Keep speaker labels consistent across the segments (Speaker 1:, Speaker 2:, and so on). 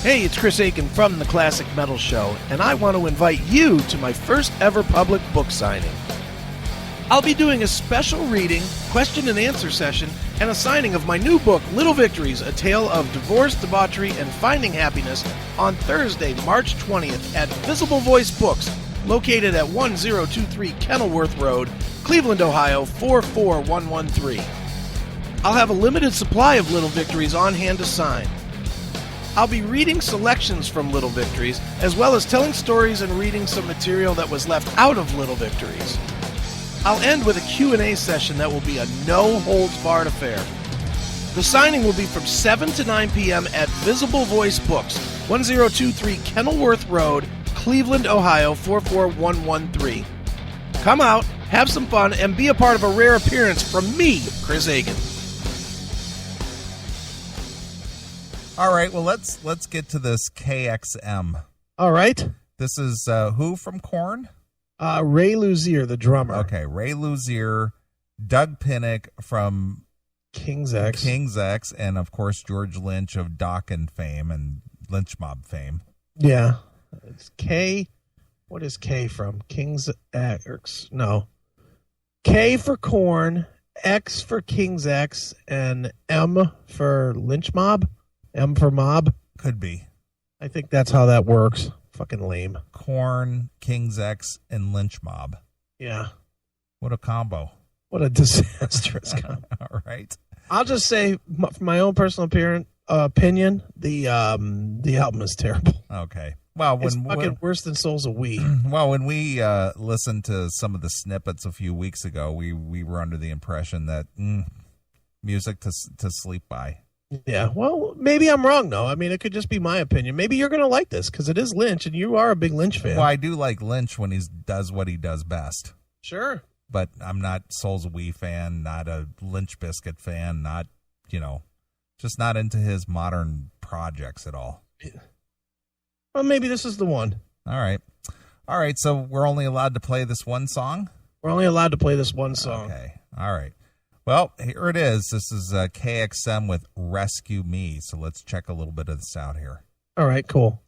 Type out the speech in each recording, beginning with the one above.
Speaker 1: Hey, it's Chris Aiken from the Classic Metal Show, and I want to invite you to my first ever public book signing. I'll be doing a special reading, question and answer session, and a signing of my new book, Little Victories, A Tale of Divorce, Debauchery, and Finding Happiness on Thursday, March 20th at Visible Voice Books, located at 1023 Kenilworth Road, Cleveland, Ohio, 44113. I'll have a limited supply of Little Victories on hand to sign. I'll be reading selections from Little Victories, as well as telling stories and reading some material that was left out of Little Victories. I'll end with a Q&A session that will be a no-holds-barred affair. The signing will be from 7 to 9 p.m. at Visible Voice Books, 1023 Kenilworth Road, Cleveland, Ohio, 44113. Come out, have some fun, and be a part of a rare appearance from me, Chris Aiken.
Speaker 2: All right, well, let's get to this KXM.
Speaker 1: All right.
Speaker 2: This is who from Korn?
Speaker 1: Ray Luzier, the drummer.
Speaker 2: Okay, Ray Luzier, Doug Pinnick from
Speaker 1: King's X,
Speaker 2: and of course George Lynch of Dokken fame and Lynch Mob fame.
Speaker 1: Yeah, it's K. What is K from? King's X? No, K for Korn, X for King's X, and M for Lynch Mob. M for Mob.
Speaker 2: Could be.
Speaker 1: I think that's how that works. Fucking lame.
Speaker 2: Korn, King's X, and Lynch Mob.
Speaker 1: Yeah.
Speaker 2: What a combo.
Speaker 1: What a disastrous combo.
Speaker 2: All right.
Speaker 1: I'll just say, from my own personal opinion, the album is terrible.
Speaker 2: Okay. Well,
Speaker 1: it's fucking worse than Souls of We.
Speaker 2: Well, when we listened to some of the snippets a few weeks ago, we were under the impression that music to sleep by.
Speaker 1: Yeah, well, maybe I'm wrong, though. I mean, it could just be my opinion. Maybe you're going to like this, because it is Lynch, and you are a big Lynch fan.
Speaker 2: Well, I do like Lynch when he does what he does best.
Speaker 1: Sure.
Speaker 2: But I'm not Souls of We fan, not a Lynch Biscuit fan, not, just not into his modern projects at all.
Speaker 1: Yeah. Well, maybe this is the one.
Speaker 2: All right, so we're only allowed to play this one song?
Speaker 1: We're only allowed to play this one song.
Speaker 2: Okay, all right. Well, here it is. This is KXM with Rescue Me. So let's check a little bit of this out here.
Speaker 1: All right, cool.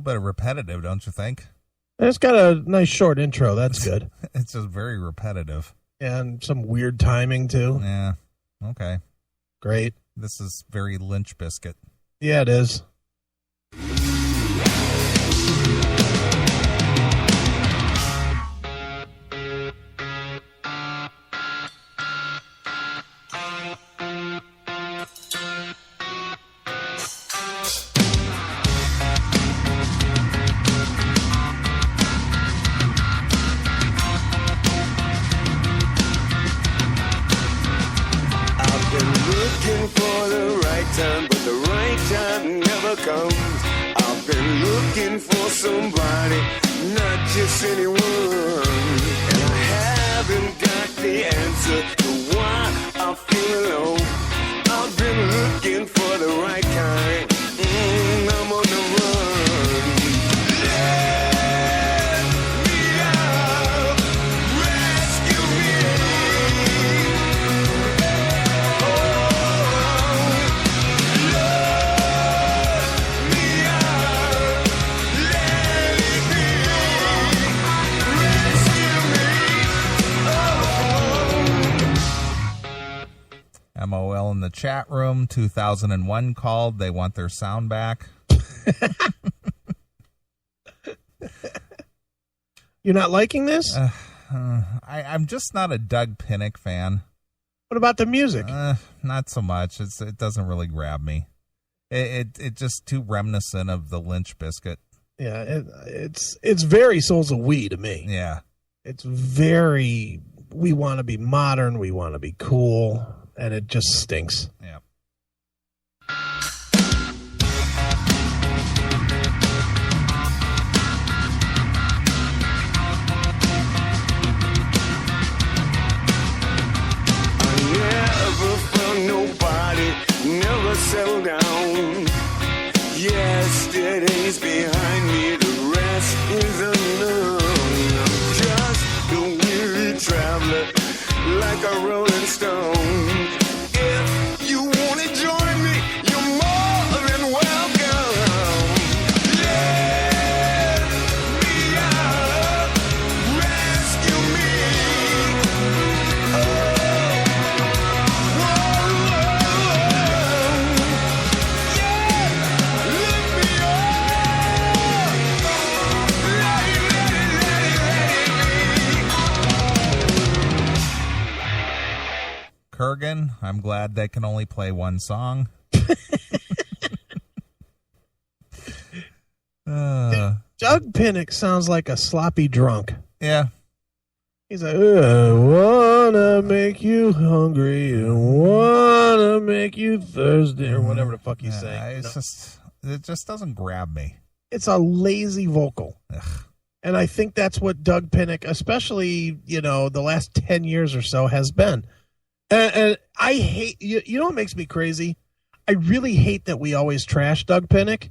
Speaker 2: Bit of repetitive, don't you think?
Speaker 1: It's got a nice short intro. That's good.
Speaker 2: It's just very repetitive.
Speaker 1: And some weird timing, too.
Speaker 2: Yeah. Okay.
Speaker 1: Great.
Speaker 2: This is very Lynch Biscuit.
Speaker 1: Yeah, it is.
Speaker 3: Somebody, not just anyone. And I haven't got the answer to why I feel alone. I've been looking for the right kind. I'm on the run. Let me out, rescue me. Oh, let me out.
Speaker 2: MOL in the chat room, 2001 called. They want their sound back.
Speaker 1: You're not liking this?
Speaker 2: I'm just not a Doug Pinnick fan.
Speaker 1: What about the music?
Speaker 2: Not so much. It doesn't really grab me. It just too reminiscent of the Lynch Biscuit.
Speaker 1: Yeah, it's very Souls of We to me.
Speaker 2: Yeah.
Speaker 1: It's very, we want to be modern, we want to be cool, and it just stinks.
Speaker 2: Yeah. Kurgan. I'm glad they can only play one song.
Speaker 1: Doug Pinnick sounds like a sloppy drunk.
Speaker 2: Yeah.
Speaker 1: He's like, I wanna make you hungry and wanna make you thirsty, or whatever the fuck he's saying.
Speaker 2: It just doesn't grab me.
Speaker 1: It's a lazy vocal.
Speaker 2: Ugh.
Speaker 1: And I think that's what Doug Pinnick, especially, the last 10 years or so, has been. And I hate, you know what makes me crazy? I really hate that we always trash Doug Pinnick,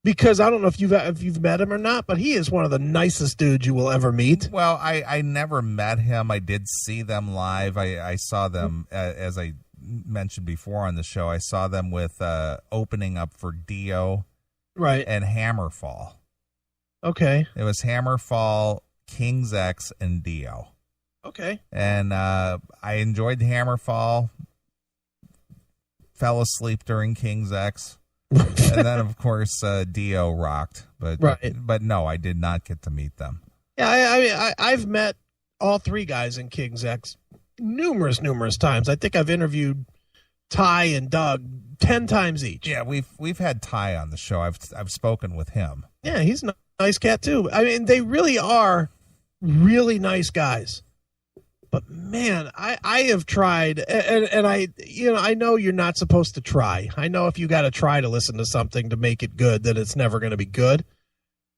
Speaker 1: because I don't know if you've met him or not, but he is one of the nicest dudes you will ever meet.
Speaker 2: Well, I never met him. I did see them live. I saw them, as I mentioned before on the show, I saw them with opening up for Dio,
Speaker 1: right,
Speaker 2: and Hammerfall.
Speaker 1: Okay.
Speaker 2: It was Hammerfall, King's X, and Dio.
Speaker 1: Okay.
Speaker 2: And I enjoyed Hammerfall. Fell asleep during King's X. And then, of course, Dio rocked. But
Speaker 1: right.
Speaker 2: But no, I did not get to meet them.
Speaker 1: Yeah, I mean, I've met all three guys in King's X numerous times. I think I've interviewed Ty and Doug 10 times each.
Speaker 2: Yeah, we've had Ty on the show. I've spoken with him.
Speaker 1: Yeah, he's a nice cat too. I mean, they really are really nice guys. But man, I have tried, and I know you're not supposed to try. I know if you got to try to listen to something to make it good, that it's never going to be good.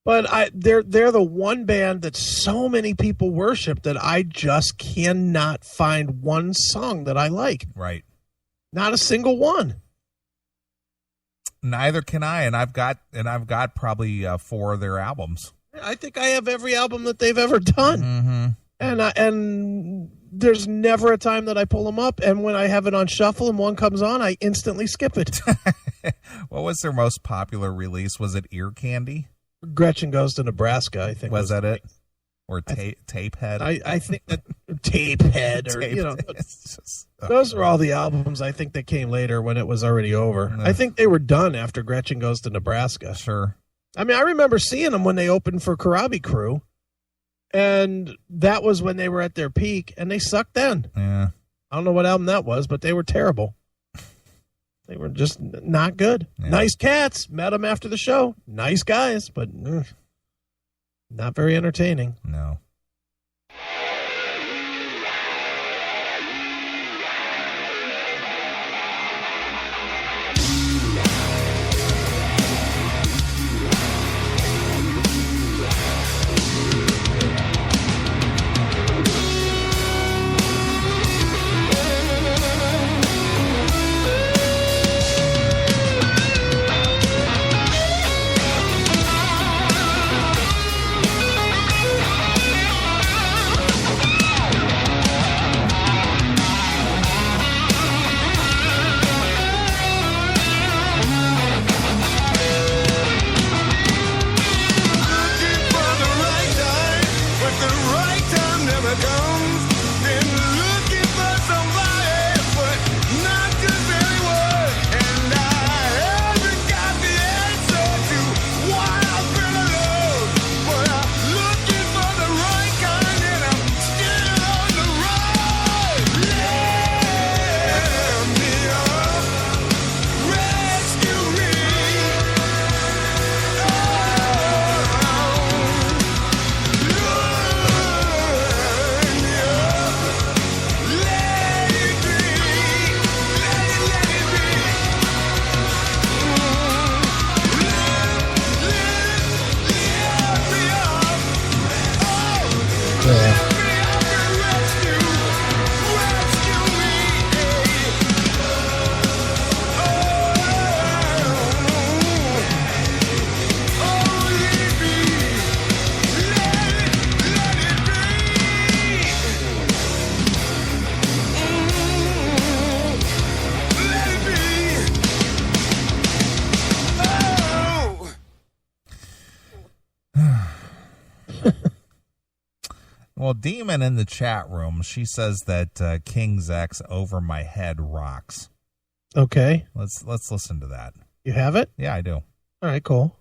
Speaker 1: But they're the one band that so many people worship that I just cannot find one song that I like.
Speaker 2: Right.
Speaker 1: Not a single one.
Speaker 2: Neither can I, and I've got probably 4 of their albums.
Speaker 1: I think I have every album that they've ever done.
Speaker 2: Mm-hmm.
Speaker 1: And there's never a time that I pull them up, and when I have it on shuffle and one comes on, I instantly skip it.
Speaker 2: What was their most popular release? Was it Ear Candy?
Speaker 1: Gretchen Goes to Nebraska, I think.
Speaker 2: Was that it? Or Tapehead?
Speaker 1: I think that Tapehead, or those are all the albums I think that came later when it was already over. I think they were done after Gretchen Goes to Nebraska.
Speaker 2: Sure.
Speaker 1: I mean, I remember seeing them when they opened for Karabi Crew. And that was when they were at their peak, and they sucked then.
Speaker 2: Yeah.
Speaker 1: I don't know what album that was, but they were terrible. They were just not good. Yeah. Nice cats. Met them after the show. Nice guys, but not very entertaining.
Speaker 2: No. Well, Demon in the chat room, she says that King's X Over My Head rocks.
Speaker 1: Okay.
Speaker 2: Let's listen to that.
Speaker 1: You have it?
Speaker 2: Yeah, I do.
Speaker 1: All right, cool.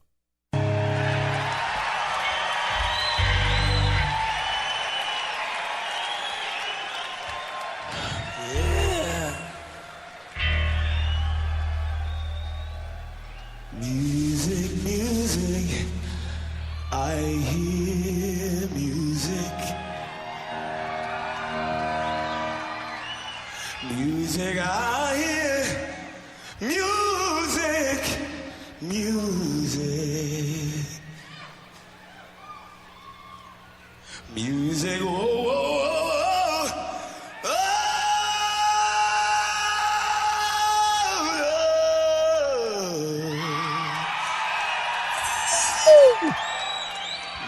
Speaker 3: Yeah. Music, whoa, whoa, whoa, whoa.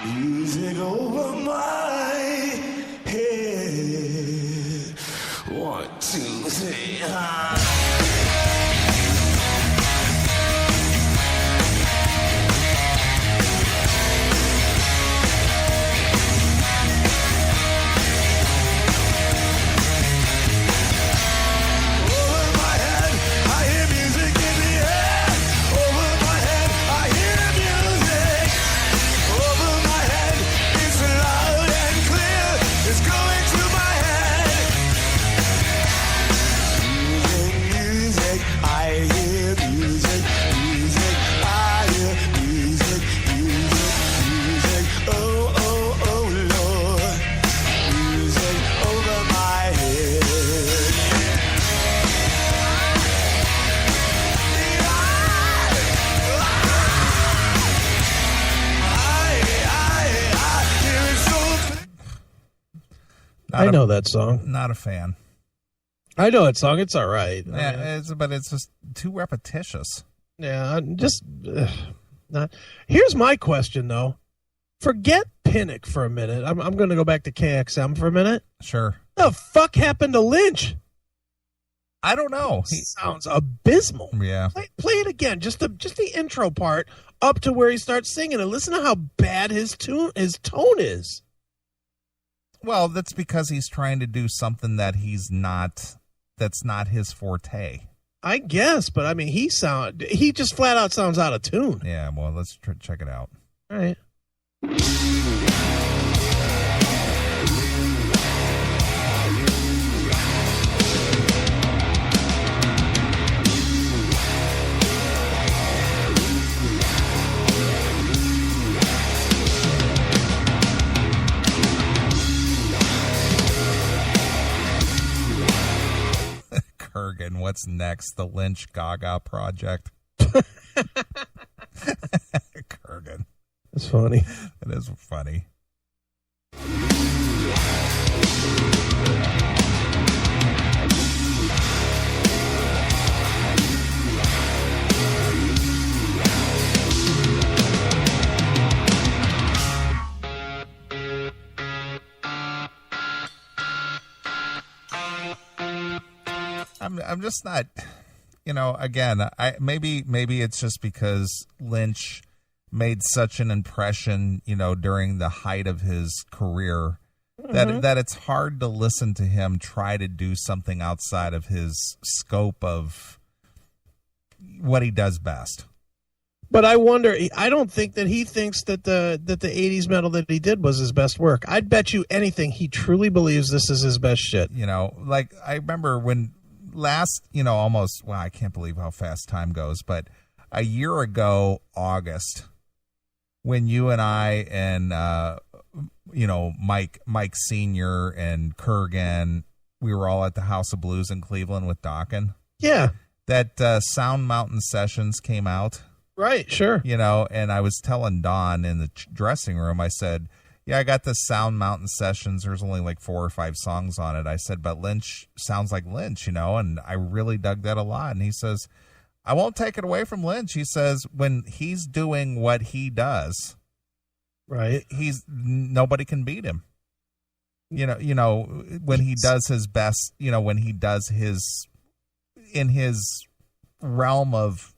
Speaker 3: Music over my head. 1, 2, 3,
Speaker 1: I know that song.
Speaker 2: Not a fan.
Speaker 1: I know that song. It's all right.
Speaker 2: Yeah, but it's just too repetitious.
Speaker 1: Yeah, just not. Here's my question, though. Forget Pinnick for a minute. I'm going to go back to KXM for a minute.
Speaker 2: Sure.
Speaker 1: The fuck happened to Lynch?
Speaker 2: I don't know.
Speaker 1: He sounds abysmal.
Speaker 2: Yeah.
Speaker 1: Play it again. Just the intro part up to where he starts singing, and listen to how bad his tone is.
Speaker 2: Well, that's because he's trying to do something that that's not his forte.
Speaker 1: I guess, but I mean, he just flat out sounds out of tune.
Speaker 2: Yeah, well, let's check it out.
Speaker 1: All right.
Speaker 2: Kurgan, what's next? The Lynch Gaga project. Kurgan.
Speaker 1: That's funny.
Speaker 2: It is funny. I'm just not, again, maybe it's just because Lynch made such an impression, during the height of his career that it's hard to listen to him try to do something outside of his scope of what he does best.
Speaker 1: But I wonder, I don't think that he thinks that the 80s metal that he did was his best work. I'd bet you anything he truly believes this is his best shit.
Speaker 2: Like I remember when last, almost, well, I can't believe how fast time goes, but a year ago, August, when you and I and, Mike Sr. and Kurgan, we were all at the House of Blues in Cleveland with Dokken.
Speaker 1: Yeah.
Speaker 2: That Sound Mountain Sessions came out.
Speaker 1: Right, sure.
Speaker 2: And I was telling Don in the dressing room, I said, yeah, I got the Sound Mountain Sessions. There's only like 4 or 5 songs on it. I said, but Lynch sounds like Lynch, and I really dug that a lot. And he says, I won't take it away from Lynch. He says, when he's doing what he does,
Speaker 1: right,
Speaker 2: nobody can beat him. When he does his best, when he does in his realm of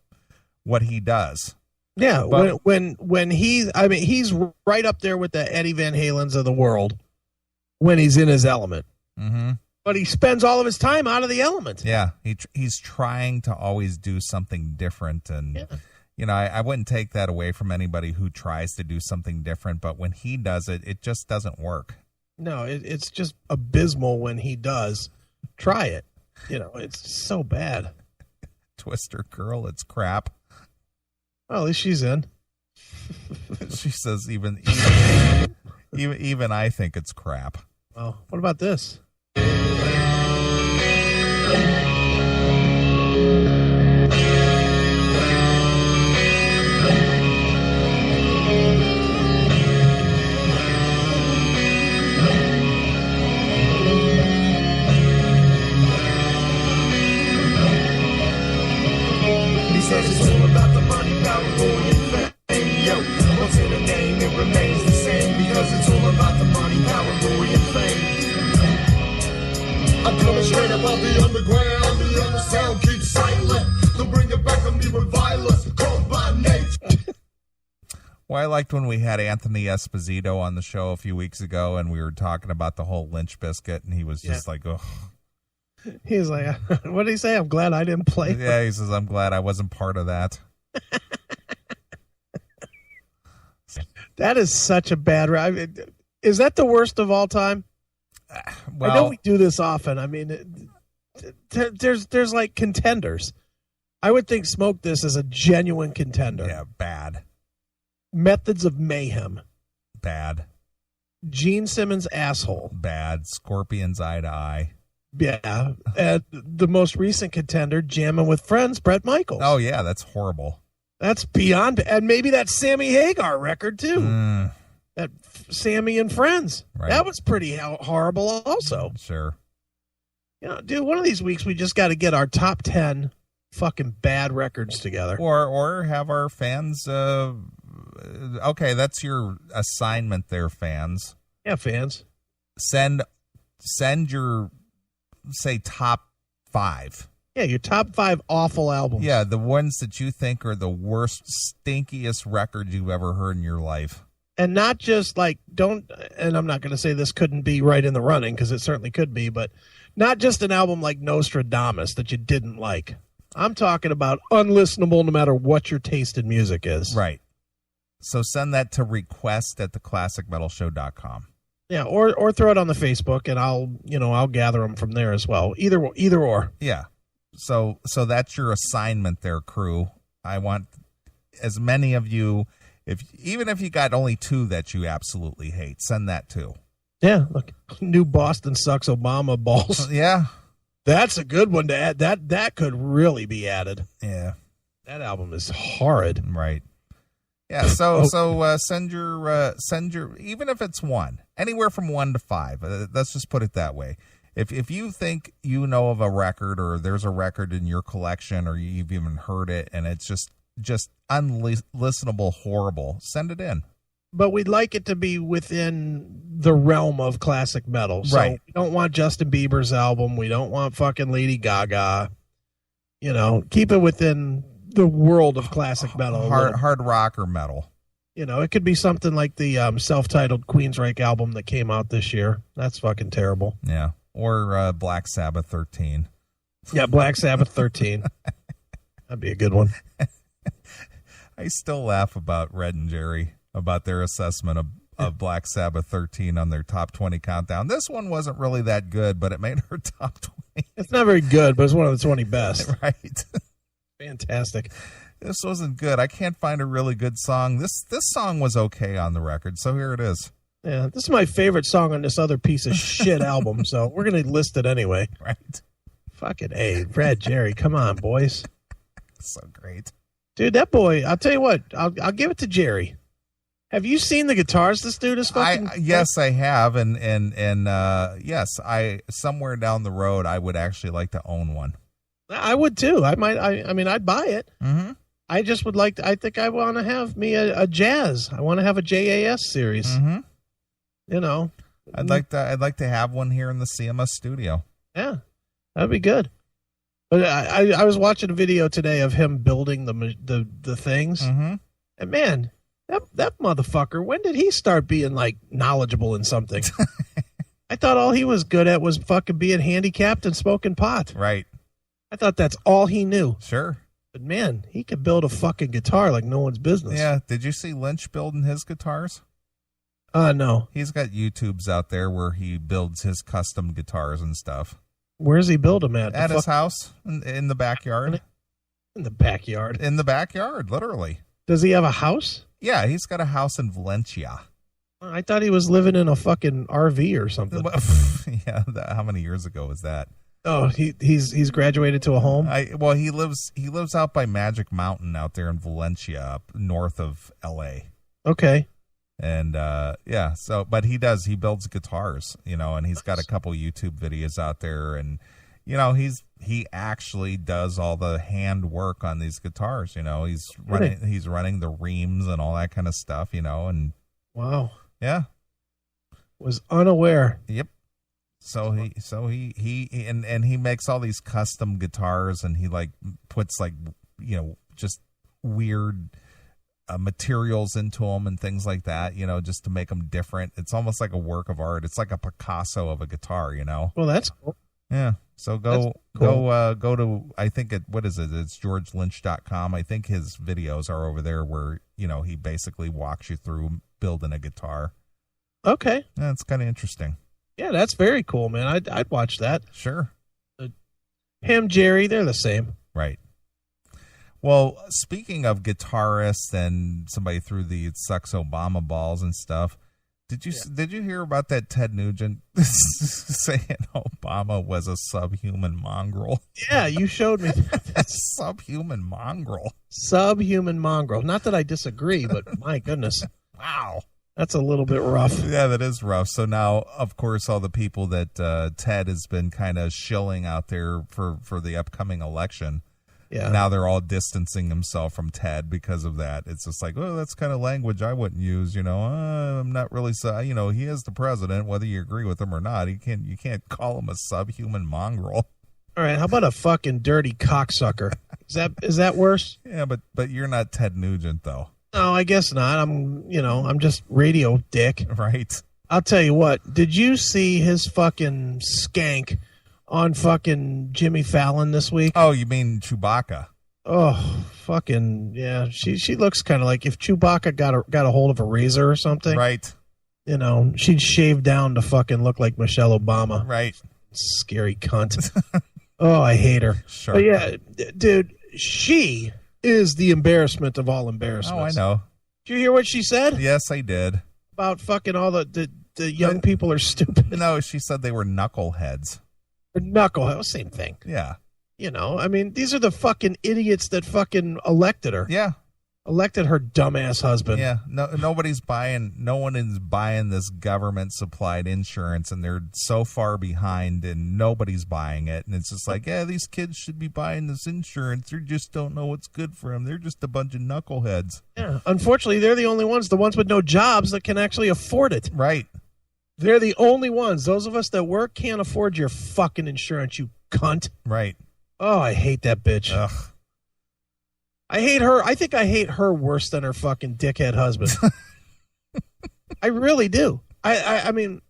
Speaker 2: what he does.
Speaker 1: Yeah, but when he's right up there with the Eddie Van Halens of the world when he's in his element.
Speaker 2: Mm-hmm.
Speaker 1: But he spends all of his time out of the element.
Speaker 2: Yeah, he's trying to always do something different, and I wouldn't take that away from anybody who tries to do something different. But when he does it, it just doesn't work. No,
Speaker 1: it's just abysmal when he does. Try it. It's so bad.
Speaker 2: Twister Girl, it's crap.
Speaker 1: Well, at least she's in.
Speaker 2: She says even I think it's crap.
Speaker 1: Well, what about this?
Speaker 4: all about the money, power, glory, and fame. I'm coming straight up out the underground. The other sound keeps silent. They'll bring it back on me with violence. Called by nature.
Speaker 2: Well, I liked when we had Anthony Esposito on the show a few weeks ago, and we were talking about the whole Lynch biscuit, and he was just like, oh.
Speaker 1: He was like, what did he say? I'm glad I didn't play.
Speaker 2: Yeah, he says, I'm glad I wasn't part of that.
Speaker 1: That is such a bad ride. Is that the worst of all time?
Speaker 2: Well,
Speaker 1: I know we do this often. I mean, there's like contenders. I would think Smoke This is a genuine contender.
Speaker 2: Yeah, bad.
Speaker 1: Methods of Mayhem.
Speaker 2: Bad.
Speaker 1: Gene Simmons' Asshole.
Speaker 2: Bad. Scorpions Eye to Eye.
Speaker 1: Yeah. And the most recent contender, Jamming with Friends, Bret Michaels.
Speaker 2: Oh, yeah, that's horrible.
Speaker 1: That's beyond. And maybe that Sammy Hagar record, too. That Sammy and Friends.
Speaker 2: Right.
Speaker 1: That was pretty horrible also.
Speaker 2: Sure.
Speaker 1: You know, dude, one of these weeks we just got to get our top 10 fucking bad records together.
Speaker 2: Or have our fans, okay, that's your assignment there, fans.
Speaker 1: Yeah, fans.
Speaker 2: Send your, say, top 5.
Speaker 1: Yeah, your top 5 awful albums.
Speaker 2: Yeah, the ones that you think are the worst, stinkiest records you've ever heard in your life.
Speaker 1: And not just like, and I'm not going to say this couldn't be right in the running, because it certainly could be, but not just an album like Nostradamus that you didn't like. I'm talking about unlistenable no matter what your taste in music is.
Speaker 2: Right. So send that to request@theclassicmetalshow.com.
Speaker 1: Yeah, or throw it on the Facebook, and I'll gather them from there as well. Either or.
Speaker 2: Yeah. So that's your assignment there, crew. I want as many of you, even if you got only 2 that you absolutely hate, send that too.
Speaker 1: Yeah, look, New Boston Sucks Obama Balls.
Speaker 2: Yeah.
Speaker 1: That's a good one to add. That could really be added.
Speaker 2: Yeah.
Speaker 1: That album is horrid.
Speaker 2: Right. Yeah, so send your even if it's 1, anywhere from 1 to 5. Let's just put it that way. If you think you know of a record, or there's a record in your collection, or you've even heard it and it's just unlistenable, horrible, send it in.
Speaker 1: But we'd like it to be within the realm of classic metal. So
Speaker 2: right.
Speaker 1: We don't want Justin Bieber's album. We don't want fucking Lady Gaga. You know, keep it within the world of classic metal.
Speaker 2: Hard rock or metal.
Speaker 1: You know, it could be something like the self-titled Queensryche album that came out this year. That's fucking terrible.
Speaker 2: Yeah. Or Black Sabbath 13.
Speaker 1: Yeah, Black Sabbath 13. That'd be a good one.
Speaker 2: I still laugh about Red and Jerry, about their assessment of Black Sabbath 13 on their top 20 countdown. This one wasn't really that good, but it made her top 20.
Speaker 1: It's not very good, but it's one of the 20 best.
Speaker 2: Right.
Speaker 1: Fantastic.
Speaker 2: This wasn't good. I can't find a really good song. This song was okay on the record, so here it is.
Speaker 1: Yeah, this is my favorite song on this other piece of shit album, so we're going to list it anyway.
Speaker 2: Right.
Speaker 1: Fucking A. Red Jerry, come on, boys.
Speaker 2: So great.
Speaker 1: Dude, that boy, I'll tell you what, I'll give it to Jerry. Have you seen the guitars this dude is fucking...
Speaker 2: Yes, I have, and yes, somewhere down the road, I would actually like to own one.
Speaker 1: I would too. I mean, I'd buy it.
Speaker 2: Mm-hmm.
Speaker 1: I just would like to, I think I want to have me a jazz. I want to have a JAS series.
Speaker 2: Mm-hmm.
Speaker 1: You know,
Speaker 2: I'd like to have one here in the CMS studio.
Speaker 1: Yeah, that'd be good. But I was watching a video today of him building the things,
Speaker 2: mm-hmm.
Speaker 1: and man, that motherfucker. When did he start being like knowledgeable in something? I thought all he was good at was fucking being handicapped and smoking pot.
Speaker 2: Right.
Speaker 1: I thought that's all he knew.
Speaker 2: Sure.
Speaker 1: But man, he could build a fucking guitar like no one's business.
Speaker 2: Yeah. Did you see Lynch building his guitars?
Speaker 1: No.
Speaker 2: He's got YouTubes out there where he builds his custom guitars and stuff.
Speaker 1: Where's he build them at?
Speaker 2: At his house in the backyard.
Speaker 1: In the backyard.
Speaker 2: In the backyard, literally.
Speaker 1: Does he have a house?
Speaker 2: Yeah, he's got a house in Valencia.
Speaker 1: I thought he was living in a fucking RV or something.
Speaker 2: Yeah, how many years ago was that?
Speaker 1: Oh, he's graduated to a home?
Speaker 2: He lives out by Magic Mountain out there in Valencia, up north of LA.
Speaker 1: Okay.
Speaker 2: And but he builds guitars, and he's got a couple YouTube videos out there, and he actually does all the hand work on these guitars, he's running the reams and all that kind of stuff, and
Speaker 1: wow.
Speaker 2: Yeah.
Speaker 1: Was unaware.
Speaker 2: Yep. So he makes all these custom guitars, and he like puts like, you know, just weird materials into them and things like that, you know, just to make them different. It's almost like a work of art. It's like a Picasso of a guitar, you know.
Speaker 1: Well, that's cool.
Speaker 2: Yeah. So go to, I think what is it? It's georgelynch.com. I think his videos are over there where, you know, he basically walks you through building a guitar.
Speaker 1: Okay.
Speaker 2: Yeah, it's kind of interesting.
Speaker 1: Yeah, that's very cool, man. I'd watch that.
Speaker 2: Sure.
Speaker 1: Him, Jerry, they're the same.
Speaker 2: Right. Well, speaking of guitarists, and somebody threw the sucks Obama balls and stuff. Did you hear about that Ted Nugent saying Obama was a subhuman mongrel?
Speaker 1: Yeah, you showed me that.
Speaker 2: Subhuman mongrel.
Speaker 1: Subhuman mongrel. Not that I disagree, but my goodness.
Speaker 2: Wow.
Speaker 1: That's a little bit rough.
Speaker 2: Yeah, that is rough. So now, of course, all the people that Ted has been kind of shilling out there for the upcoming election, now they're all distancing himself from Ted because of that. It's just like, oh, that's kind of language I wouldn't use. You know, I'm not really, you know, he is the president, whether you agree with him or not. You can't call him a subhuman mongrel.
Speaker 1: All right, how about a fucking dirty cocksucker? Is that worse?
Speaker 2: Yeah, but you're not Ted Nugent, though.
Speaker 1: No, I guess not. I'm just radio dick.
Speaker 2: Right.
Speaker 1: I'll tell you what. Did you see his fucking skank on fucking Jimmy Fallon this week?
Speaker 2: Oh, you mean Chewbacca?
Speaker 1: Oh, fucking yeah. She looks kind of like if Chewbacca got a hold of a razor or something.
Speaker 2: Right.
Speaker 1: You know, she'd shave down to fucking look like Michelle Obama.
Speaker 2: Right.
Speaker 1: Scary cunt. Oh, I hate her.
Speaker 2: Sure.
Speaker 1: But yeah, dude, she is the embarrassment of all embarrassments.
Speaker 2: Oh, I know.
Speaker 1: Did you hear what she said?
Speaker 2: Yes, I did.
Speaker 1: About fucking all the young people are stupid.
Speaker 2: No, she said they were knuckleheads.
Speaker 1: Knucklehead, same thing.
Speaker 2: Yeah.
Speaker 1: You know, I mean, these are the fucking idiots that fucking elected her.
Speaker 2: Yeah.
Speaker 1: Elected her dumbass husband.
Speaker 2: Yeah. No one is buying this government supplied insurance, and they're so far behind and nobody's buying it. And it's just like, yeah, these kids should be buying this insurance. They just don't know what's good for them. They're just a bunch of knuckleheads.
Speaker 1: Yeah. Unfortunately, they're the only ones with no jobs that can actually afford it.
Speaker 2: Right.
Speaker 1: They're the only ones. Those of us that work can't afford your fucking insurance, you cunt.
Speaker 2: Right.
Speaker 1: Oh, I hate that bitch.
Speaker 2: Ugh.
Speaker 1: I hate her. I think I hate her worse than her fucking dickhead husband. I really do. I mean,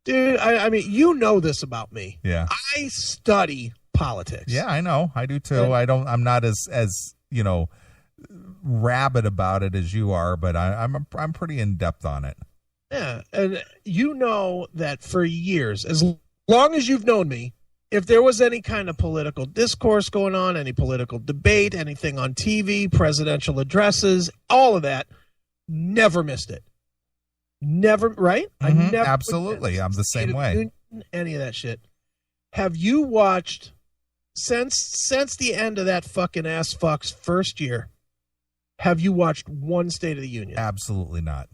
Speaker 1: dude, I mean, you know this about me.
Speaker 2: Yeah.
Speaker 1: I study politics.
Speaker 2: Yeah, I know. I do too. I'm not as, you know, rabid about it as you are, but I'm pretty in depth on it.
Speaker 1: Yeah. And you know that for years, as long as you've known me, if there was any kind of political discourse going on, any political debate, anything on TV, presidential addresses, all of that, never missed it. Never, right? I never.
Speaker 2: Absolutely. I'm the same way.
Speaker 1: Any of that shit. Have you watched, since the end of that fucking ass fuck's first year, have you watched one State of the Union?
Speaker 2: Absolutely not.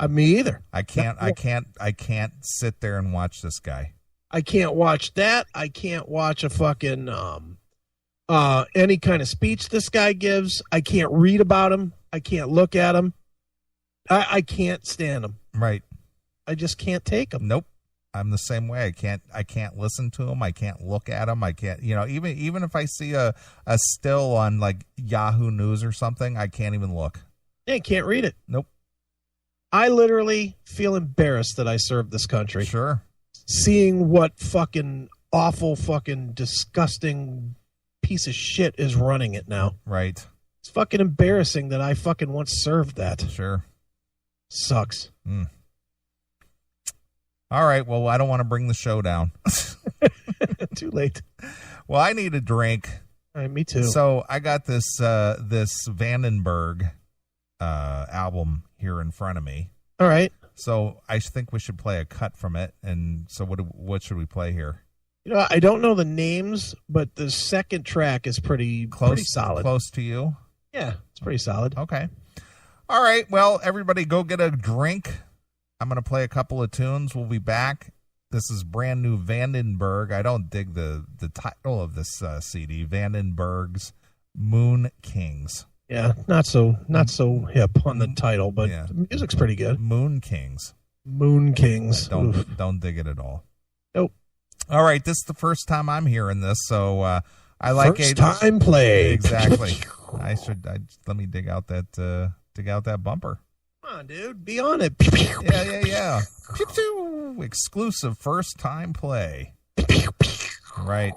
Speaker 1: Me either.
Speaker 2: I can't sit there and watch this guy.
Speaker 1: I can't watch that. I can't watch a fucking any kind of speech this guy gives. I can't read about him. I can't look at him. I can't stand him.
Speaker 2: Right.
Speaker 1: I just can't take him.
Speaker 2: Nope. I'm the same way. I can't listen to him. I can't look at him. I can't, you know, even if I see a still on like Yahoo News or something, I can't even look.
Speaker 1: I can't read it.
Speaker 2: Nope.
Speaker 1: I literally feel embarrassed that I served this country.
Speaker 2: Sure.
Speaker 1: Seeing what fucking awful, fucking disgusting piece of shit is running it now.
Speaker 2: Right.
Speaker 1: It's fucking embarrassing that I fucking once served that.
Speaker 2: Sure.
Speaker 1: Sucks.
Speaker 2: All right. Well, I don't want to bring the show down.
Speaker 1: Too late.
Speaker 2: Well, I need a drink.
Speaker 1: All right, me too.
Speaker 2: So I got this Vandenberg album here in front of me.
Speaker 1: All right.
Speaker 2: So I think we should play a cut from it. And so what should we play here?
Speaker 1: You know, I don't know the names, but the second track is pretty solid.
Speaker 2: Close to you?
Speaker 1: Yeah, it's pretty solid.
Speaker 2: Okay. All right. Well, everybody go get a drink. I'm going to play a couple of tunes. We'll be back. This is brand new Vandenberg. I don't dig the title of this CD, Vandenberg's Moon Kings.
Speaker 1: Yeah, not so hip on the title, but the music's pretty good.
Speaker 2: Moon Kings.
Speaker 1: Moon Kings.
Speaker 2: Don't dig it at all.
Speaker 1: Nope.
Speaker 2: All right, this is the first time I'm hearing this, so I like
Speaker 1: first time play.
Speaker 2: Exactly. Let me dig out that bumper.
Speaker 1: Come on, dude, be on it.
Speaker 2: Yeah. Exclusive first time play. Right.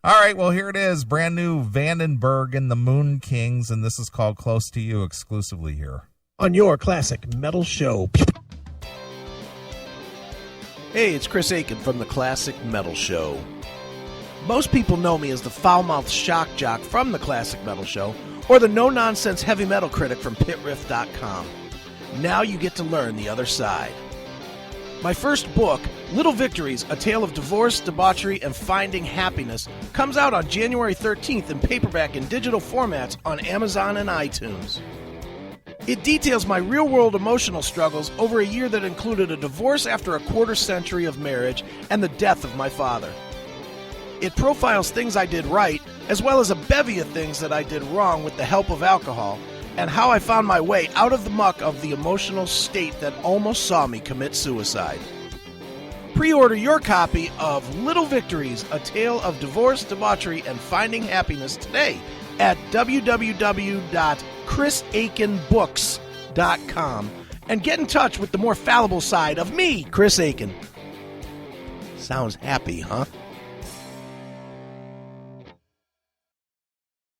Speaker 2: All right, well, here it is. Brand new Vandenberg and the Moon Kings, and this is called Close to You, exclusively here
Speaker 1: on your Classic Metal Show. Hey, it's Chris Aiken from the Classic Metal Show. Most people know me as the foul-mouthed shock jock from the Classic Metal Show, or the no-nonsense heavy metal critic from pitriff.com. Now you get to learn the other side. My first book, Little Victories, A Tale of Divorce, Debauchery, and Finding Happiness, comes out on January 13th in paperback and digital formats on Amazon and iTunes. It details my real-world emotional struggles over a year that included a divorce after a quarter-century of marriage and the death of my father. It profiles things I did right, as well as a bevy of things that I did wrong with the help of alcohol, and how I found my way out of the muck of the emotional state that almost saw me commit suicide. Pre-order your copy of Little Victories, A Tale of Divorce, Debauchery, and Finding Happiness today at www.chrisaikenbooks.com and get in touch with the more fallible side of me, Chris Aiken. Sounds happy, huh?